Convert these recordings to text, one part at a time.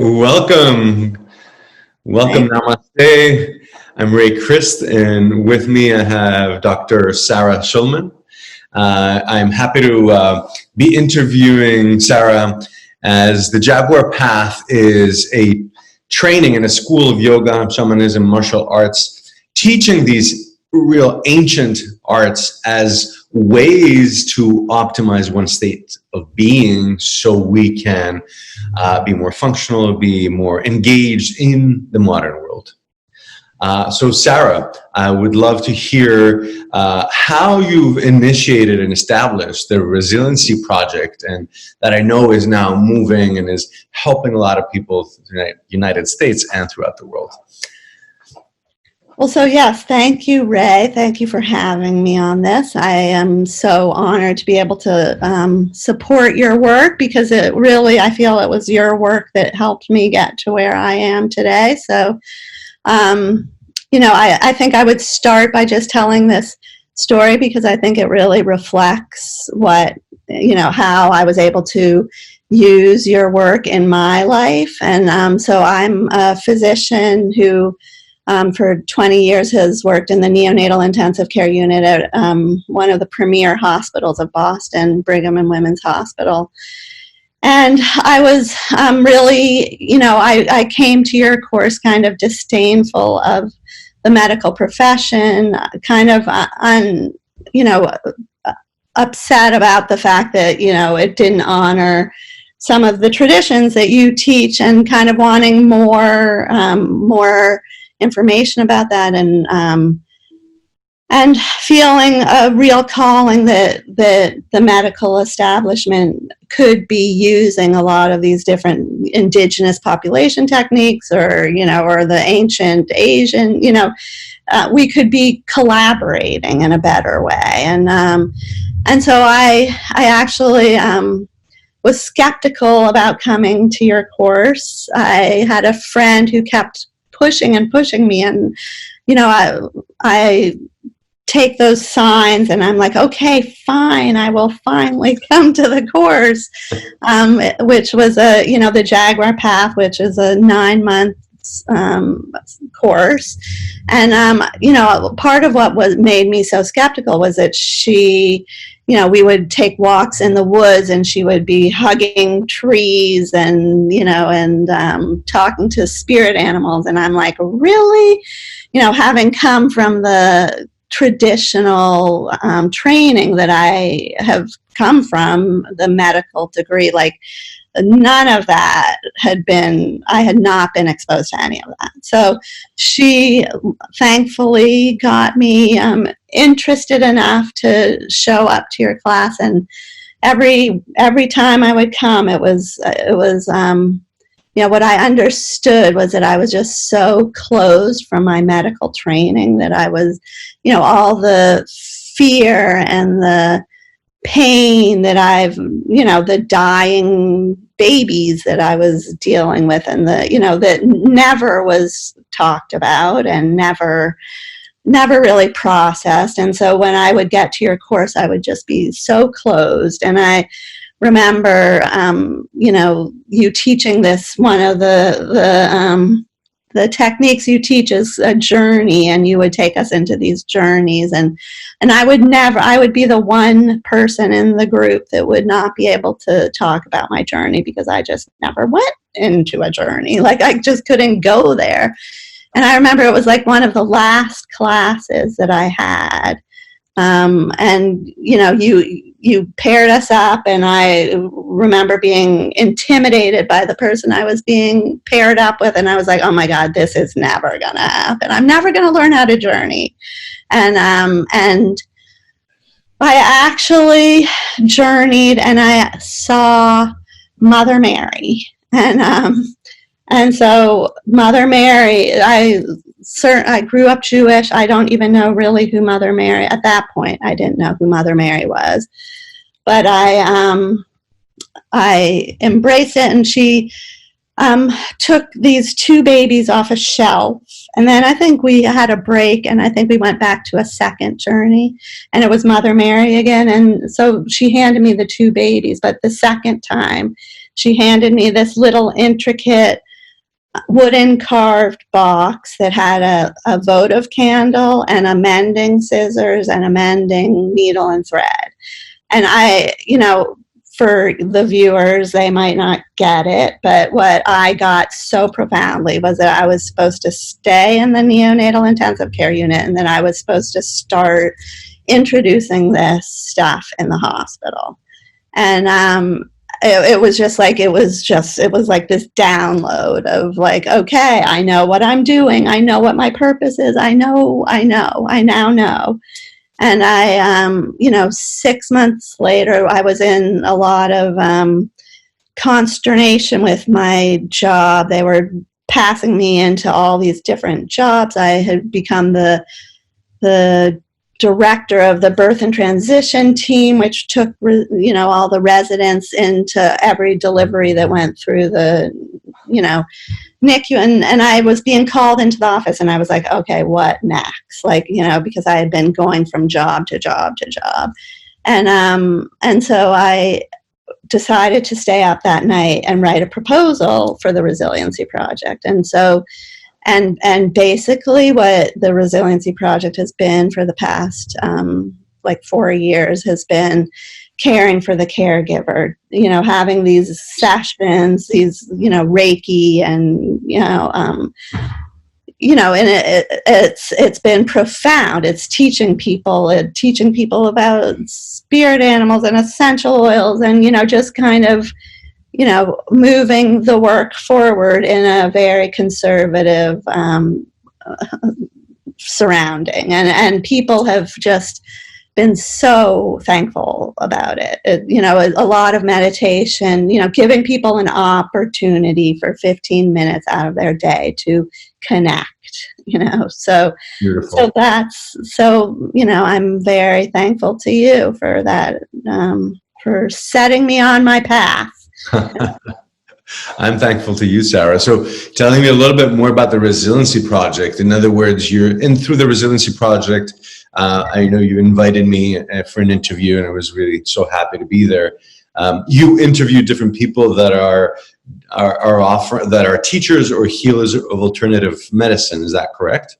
Welcome. Welcome, namaste. I'm Ray Crist, and with me I have Dr. Sarah Shulman. I'm happy to be interviewing Sarah, as the Jaguar Path is a training in a school of yoga, shamanism, martial arts, teaching these real ancient arts as ways to optimize one state of being so we can be more functional, be more engaged in the modern world. So Sarah, I would love to hear how you've initiated and established the Resiliency Project, and that I know is now moving and is helping a lot of people in the United States and throughout the world. Well, so yes, thank you, Ray. Thank you for having me on this. I am so honored to be able to support your work, because it really, I feel it was your work that helped me get to where I am today. So, you know, I think I would start by just telling this story, because I think it really reflects what, you know, how I was able to use your work in my life. And so I'm a physician who for 20 years has worked in the neonatal intensive care unit at one of the premier hospitals of Boston, Brigham and Women's Hospital. And I was really, you know, I came to your course kind of disdainful of the medical profession, kind of, you know, upset about the fact that, you know, it didn't honor some of the traditions that you teach, and kind of wanting more, more information about that, and feeling a real calling that the medical establishment could be using a lot of these different indigenous population techniques, or, you know, or the ancient Asian, you know, we could be collaborating in a better way. And so I actually was skeptical about coming to your course. I had a friend who kept pushing and pushing me, and, you know, I take those signs and I'm like, okay, fine, I will finally come to the course, which was you know, the Jaguar Path, which is a 9-month course. And you know, part of what made me so skeptical was that she, you know, we would take walks in the woods, and she would be hugging trees and, you know, and talking to spirit animals. And I'm like, really? You know, having come from the traditional training that I have come from, the medical degree, like, none of that I had not been exposed to any of that. So she thankfully got me interested enough to show up to your class, and every time I would come, it was you know, what I understood was that I was just so closed from my medical training that I was, you know, all the fear and the pain that I've, you know, the dying babies that I was dealing with, and the, you know, that never was talked about and never really processed. And so when I would get to your course, I would just be so closed. And I remember, you know, you teaching this, one of the techniques you teach is a journey, and you would take us into these journeys, and I would be the one person in the group that would not be able to talk about my journey, because I just never went into a journey. Like, I just couldn't go there. And I remember it was like one of the last classes that I had, and, you know, you paired us up, and I remember being intimidated by the person I was being paired up with, and I was like, oh my God, this is never gonna happen. I'm never gonna learn how to journey. And I actually journeyed, and I saw Mother Mary, and so Mother Mary, I grew up Jewish. I don't even know really who Mother Mary, at that point, I didn't know who Mother Mary was. But I embraced it, and she took these 2 babies off a shelf. And then I think we had a break, and I think we went back to a second journey, and it was Mother Mary again. And so she handed me the 2 babies, but the second time she handed me this little intricate wooden carved box that had a votive candle and a mending scissors and a mending needle and thread. And I, for the viewers, they might not get it, but what I got so profoundly was that I was supposed to stay in the neonatal intensive care unit, and then I was supposed to start introducing this stuff in the hospital. And it was like this download of like, okay, I know what I'm doing. I know what my purpose is. I now know. And I, 6 months later, I was in a lot of consternation with my job. They were passing me into all these different jobs. I had become the director of the birth and transition team, which took, all the residents into every delivery that went through the, NICU, and I was being called into the office, and I was like, okay, what next? Like, because I had been going from job to job to job. And so I decided to stay up that night and write a proposal for the Resiliency Project. And so, and basically what the Resiliency Project has been for the past, 4 years has been caring for the caregiver, having these sessions, these, Reiki, and, and it's been profound. It's teaching people about spirit animals and essential oils, and, just kind of, moving the work forward in a very conservative surrounding. And people have just been so thankful about it. A lot of meditation, giving people an opportunity for 15 minutes out of their day to connect, so beautiful. I'm very thankful to you for that, for setting me on my path. I'm thankful to you, Sarah. So telling me a little bit more about the Resiliency Project. In other words, you're in through the Resiliency Project. I know you invited me for an interview, and I was really so happy to be there. You interview different people that are teachers or healers of alternative medicine. Is that correct?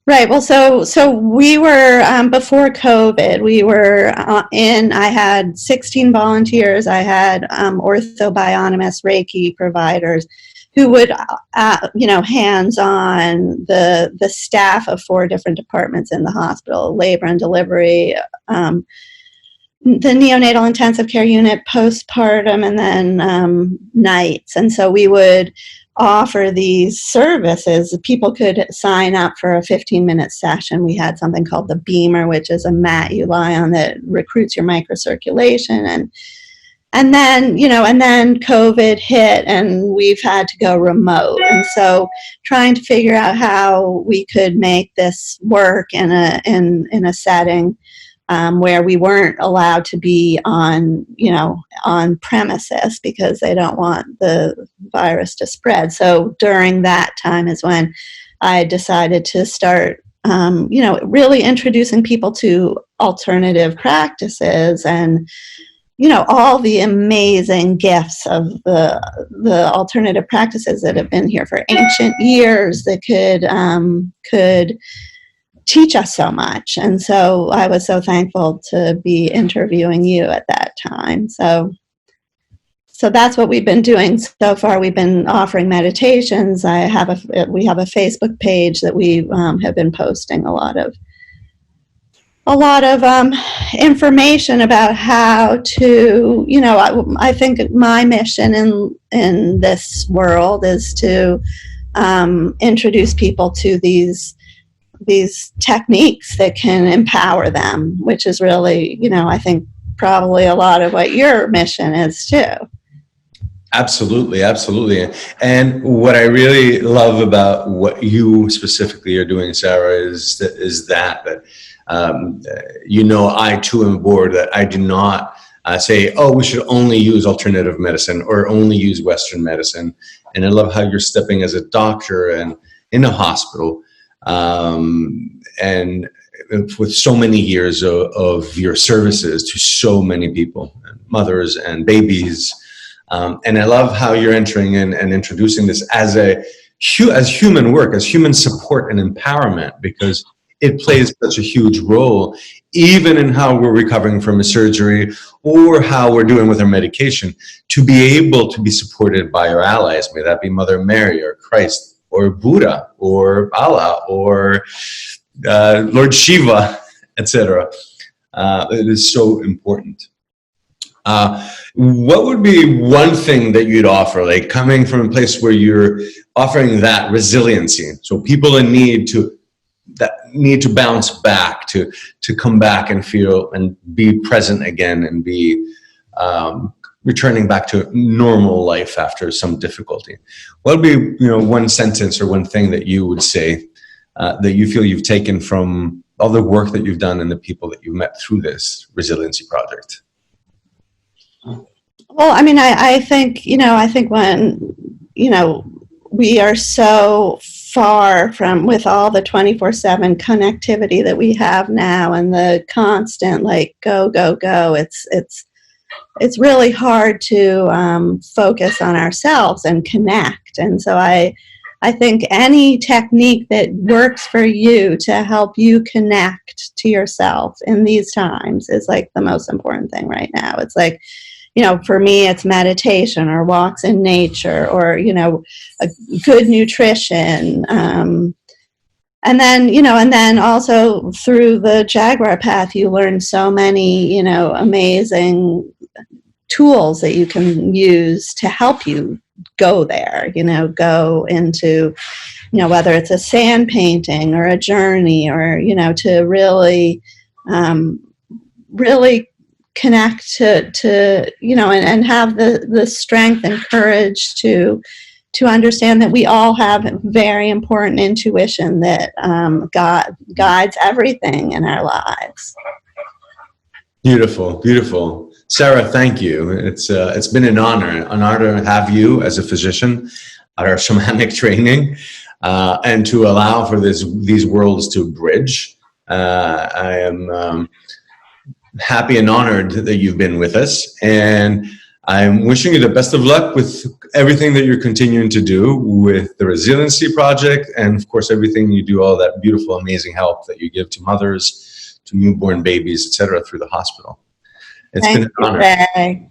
Right. Well, so we were, before COVID, we were I had 16 volunteers. I had orthobionomist Reiki providers who would, hands-on the staff of 4 different departments in the hospital: labor and delivery, the neonatal intensive care unit, postpartum, and then nights. And so we would offer these services. People could sign up for a 15-minute session. We had something called the Beamer, which is a mat you lie on that recruits your microcirculation. And then COVID hit, and we've had to go remote. And so trying to figure out how we could make this work in a setting where we weren't allowed to be on premises because they don't want the virus to spread. So during that time is when I decided to start, really introducing people to alternative practices and, all the amazing gifts of the alternative practices that have been here for ancient years that could teach us so much. And so I was so thankful to be interviewing you at that time. So that's what we've been doing so far. We've been offering meditations. We have a Facebook page that we have been posting a lot of information about how to, I think my mission in this world is to introduce people to these techniques that can empower them, which is really, I think probably a lot of what your mission is too. Absolutely, absolutely. And what I really love about what you specifically are doing, Sarah, is that I too am aboard that I do not say, oh, we should only use alternative medicine or only use Western medicine. And I love how you're stepping as a doctor and in a hospital, and with so many years of your services to so many people, mothers and babies, And I love how you're entering in and introducing this as human work, as human support and empowerment, because it plays such a huge role, even in how we're recovering from a surgery or how we're doing with our medication, to be able to be supported by our allies, may that be Mother Mary or Christ or Buddha or Allah or Lord Shiva, etc. It is so important. What would be one thing that you'd offer, like coming from a place where you're offering that resiliency, so people in need to bounce back, to come back and feel and be present again and be returning back to normal life after some difficulty? What would be, one sentence or one thing that you would say that you feel you've taken from all the work that you've done and the people that you've met through this resiliency project? Well, I mean, I think when, we are so far from, with all the 24/7 connectivity that we have now and the constant, like, go, go, go, it's really hard to focus on ourselves and connect. And so I think any technique that works for you to help you connect to yourself in these times is like the most important thing right now. It's like, for me, it's meditation or walks in nature or, a good nutrition. And then also through the Jaguar Path, you learn so many, amazing tools that you can use to help you go there, go into, whether it's a sand painting or a journey or, to really, really connect to and have the strength and courage to understand that we all have very important intuition that guides everything in our lives. Beautiful, beautiful. Sarah, thank you. It's been an honor to have you as a physician at our shamanic training, and to allow for these worlds to bridge. I am happy and honored that you've been with us, and I'm wishing you the best of luck with everything that you're continuing to do with the Resiliency Project, and of course everything you do, all that beautiful, amazing help that you give to mothers, to newborn babies, etc., through the hospital. It's been an honor. Ray.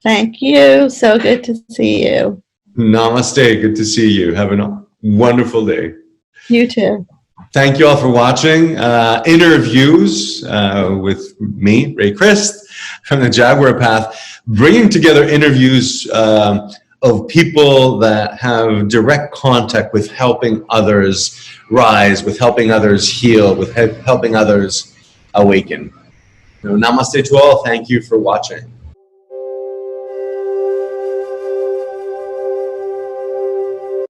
Thank you. So good to see you. Namaste. Good to see you. Have a wonderful day. You too. Thank you all for watching Interviews with me, Ray Crist, from the Jaguar Path, bringing together interviews of people that have direct contact with helping others rise, with helping others heal, with helping others awaken. Namaste to all. Thank you for watching.